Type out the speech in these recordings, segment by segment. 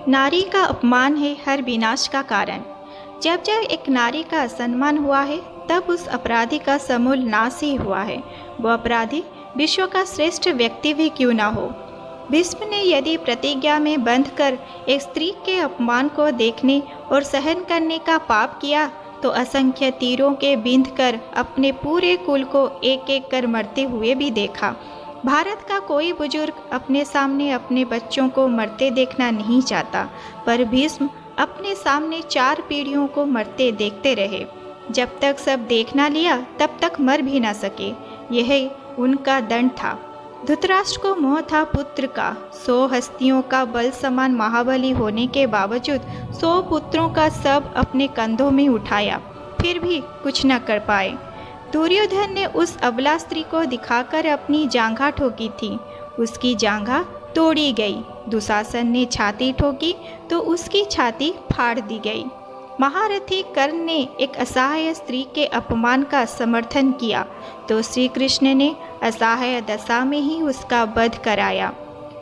नारी का अपमान है हर विनाश का कारण। जब जब एक नारी का सम्मान हुआ है तब उस अपराधी का समूल नाश ही हुआ है। वो अपराधी विश्व का श्रेष्ठ व्यक्ति भी क्यों ना हो। भीष्म ने यदि प्रतिज्ञा में बंध कर एक स्त्री के अपमान को देखने और सहन करने का पाप किया तो असंख्य तीरों के बिंध कर अपने पूरे कुल को एक एक कर मरते हुए भी देखा। भारत का कोई बुजुर्ग अपने सामने अपने बच्चों को मरते देखना नहीं चाहता, पर भीष्म अपने सामने 4 पीढ़ियों को मरते देखते रहे। जब तक सब देख ना लिया तब तक मर भी ना सके। यह उनका दंड था। धृतराष्ट्र को मोह था पुत्र का। 100 हस्तियों का बल समान महाबली होने के बावजूद 100 पुत्रों का सब अपने कंधों में उठाया, फिर भी कुछ न कर पाए। दुर्योधन ने उस अबला स्त्री को दिखाकर अपनी जांघा ठोकी थी, उसकी जांघा तोड़ी गई। दुशासन ने छाती ठोकी तो उसकी छाती फाड़ दी गई। महारथी कर्ण ने एक असहाय स्त्री के अपमान का समर्थन किया तो श्री कृष्ण ने असहाय दशा में ही उसका वध कराया।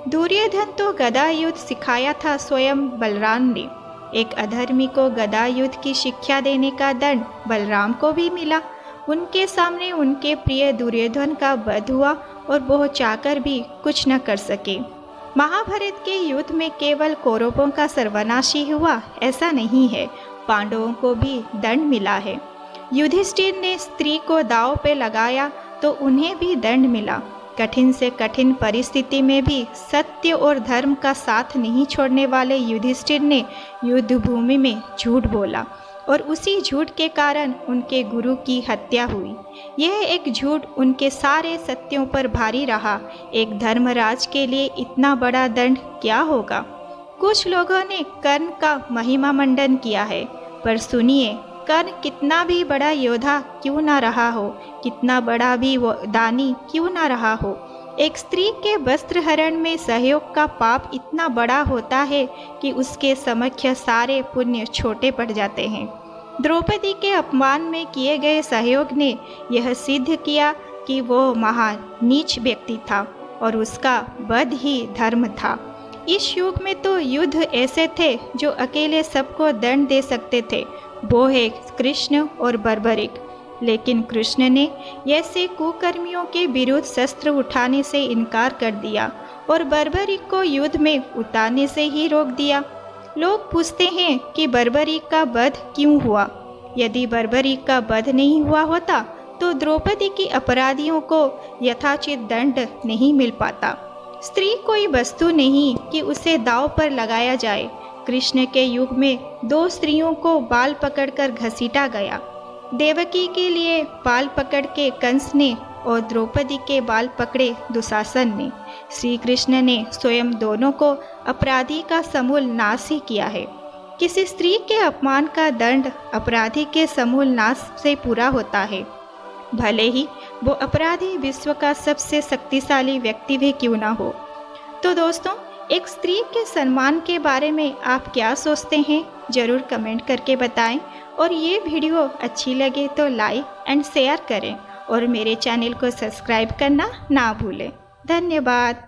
दुर्योधन तो गदा युद्ध सिखाया था स्वयं बलराम ने। एक अधर्मी को गदा युद्ध की शिक्षा देने का दंड बलराम को भी मिला। उनके सामने उनके प्रिय दुर्योधन का वध हुआ और वो चाहकर भी कुछ न कर सके। महाभारत के युद्ध में केवल कौरवों का सर्वनाश ही हुआ ऐसा नहीं है, पांडवों को भी दंड मिला है। युधिष्ठिर ने स्त्री को दांव पे लगाया तो उन्हें भी दंड मिला। कठिन से कठिन परिस्थिति में भी सत्य और धर्म का साथ नहीं छोड़ने वाले युधिष्ठिर ने युद्ध भूमि में झूठ बोला और उसी झूठ के कारण उनके गुरु की हत्या हुई। यह एक झूठ उनके सारे सत्यों पर भारी रहा। एक धर्मराज के लिए इतना बड़ा दंड क्या होगा। कुछ लोगों ने कर्ण का महिमा मंडन किया है, पर सुनिए, कर्ण कितना भी बड़ा योद्धा क्यों ना रहा हो, कितना बड़ा भी वो दानी क्यों ना रहा हो, एक स्त्री के वस्त्र हरण में सहयोग का पाप इतना बड़ा होता है कि उसके समक्ष सारे पुण्य छोटे पड़ जाते हैं। द्रौपदी के अपमान में किए गए सहयोग ने यह सिद्ध किया कि वो महान नीच व्यक्ति था और उसका वध ही धर्म था। इस युग में तो युद्ध ऐसे थे जो अकेले सबको दंड दे सकते थे, वो है कृष्ण और बर्बरिक। लेकिन कृष्ण ने ऐसे कुकर्मियों के विरुद्ध शस्त्र उठाने से इनकार कर दिया और बर्बरिक को युद्ध में उतारने से ही रोक दिया। लोग पूछते हैं कि बर्बरिक का वध क्यों हुआ। यदि बर्बरिक का वध नहीं हुआ होता तो द्रौपदी की अपराधियों को यथाचित दंड नहीं मिल पाता। स्त्री कोई वस्तु नहीं कि उसे दांव पर लगाया जाए। कृष्ण के युग में 2 स्त्रियों को बाल पकड़कर घसीटा गया। देवकी के लिए बाल पकड़ के कंस ने और द्रौपदी के बाल पकड़े दुशासन ने। श्री कृष्ण ने स्वयं दोनों को अपराधी का समूल नाश ही किया है। किसी स्त्री के अपमान का दंड अपराधी के समूल नाश से पूरा होता है, भले ही वो अपराधी विश्व का सबसे शक्तिशाली व्यक्ति भी क्यों ना हो। तो दोस्तों, एक स्त्री के सम्मान के बारे में आप क्या सोचते हैं, ज़रूर कमेंट करके बताएं। और ये वीडियो अच्छी लगे तो लाइक एंड शेयर करें और मेरे चैनल को सब्सक्राइब करना ना भूलें। धन्यवाद।